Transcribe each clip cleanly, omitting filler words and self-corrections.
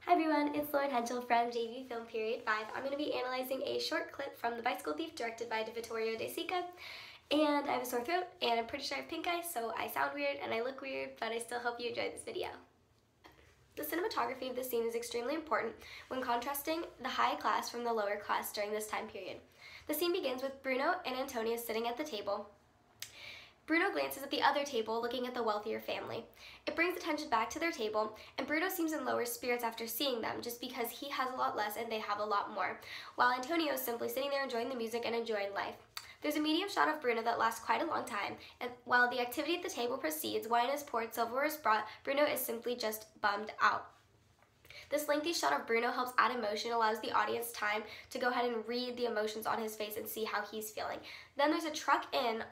Hi everyone, it's Lauren Henschel from JV Film Period 5. I'm going to be analyzing a short clip from The Bicycle Thief directed by Vittorio De Sica. And I have a sore throat and I'm pretty sure I have pink eye, so I sound weird and I look weird, but I still hope you enjoy this video. The cinematography of the scene is extremely important when contrasting the high class from the lower class during this time period. The scene begins with Bruno and Antonio sitting at the table. Bruno glances at the other table, looking at the wealthier family. It brings attention back to their table, and Bruno seems in lower spirits after seeing them, just because he has a lot less and they have a lot more, while Antonio is simply sitting there enjoying the music and enjoying life. There's a medium shot of Bruno that lasts quite a long time, and while the activity at the table proceeds, wine is poured, silverware is brought, Bruno is simply just bummed out. This lengthy shot of Bruno helps add emotion, allows the audience time to go ahead and read the emotions on his face and see how he's feeling. Then there's a truck in,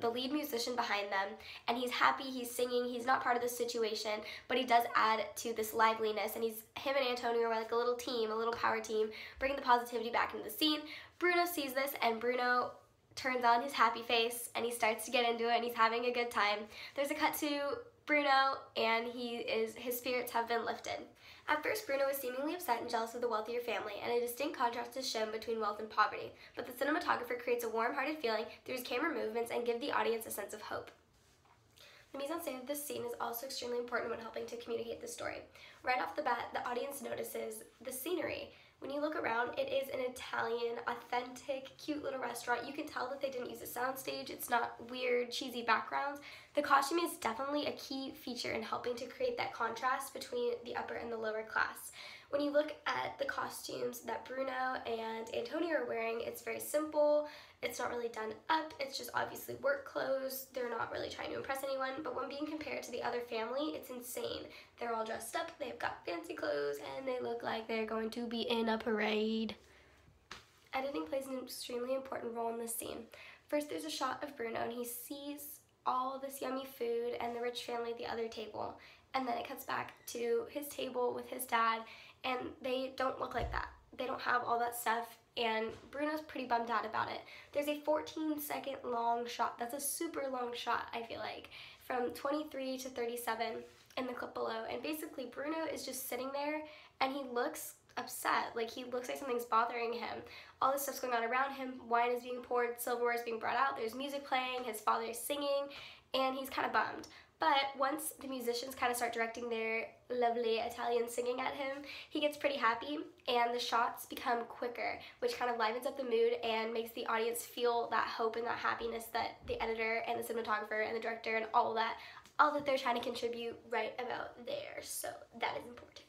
the lead musician behind them, and he's happy, he's singing, he's not part of the situation, but he does add to this liveliness, and him and Antonio are like a little team, a little power team, bringing the positivity back into the scene. Bruno sees this, and Bruno turns on his happy face, and he starts to get into it, and he's having a good time. There's a cut to Bruno, and his spirits have been lifted. At first, Bruno is seemingly upset and jealous of the wealthier family, and a distinct contrast is shown between wealth and poverty, but the cinematographer creates a warm-hearted feeling through his camera movements and gives the audience a sense of hope. The mise-en-scène of this scene is also extremely important when helping to communicate the story. Right off the bat, the audience notices the scenery. When you look around, it is an Italian, authentic, cute little restaurant. You can tell that they didn't use a soundstage. It's not weird, cheesy backgrounds. The costume is definitely a key feature in helping to create that contrast between the upper and the lower class. When you look at the costumes that Bruno and Antonio are wearing, it's very simple. It's not really done up. It's just obviously work clothes. They're not really trying to impress anyone, but when being compared to the other family, it's insane. They're all dressed up, they've got fancy clothes, and they look like they're going to be in a parade. Editing plays an extremely important role in this scene. First, there's a shot of Bruno, and he sees all this yummy food and the rich family at the other table, and then it cuts back to his table with his dad, and they don't look like that. They don't have all that stuff, and Bruno's pretty bummed out about it. There's a 14-second long shot. That's a super long shot, I feel like, from 23 to 37 in the clip below, and basically Bruno is just sitting there, and he looks upset. Like, he looks like something's bothering him. All this stuff's going on around him. Wine is being poured, silverware is being brought out, there's music playing, his father is singing, and he's kind of bummed. But once the musicians kind of start directing their lovely Italian singing at him, he gets pretty happy, and the shots become quicker, which kind of livens up the mood and makes the audience feel that hope and that happiness that the editor and the cinematographer and the director and all that they're trying to contribute right about there. So that is important.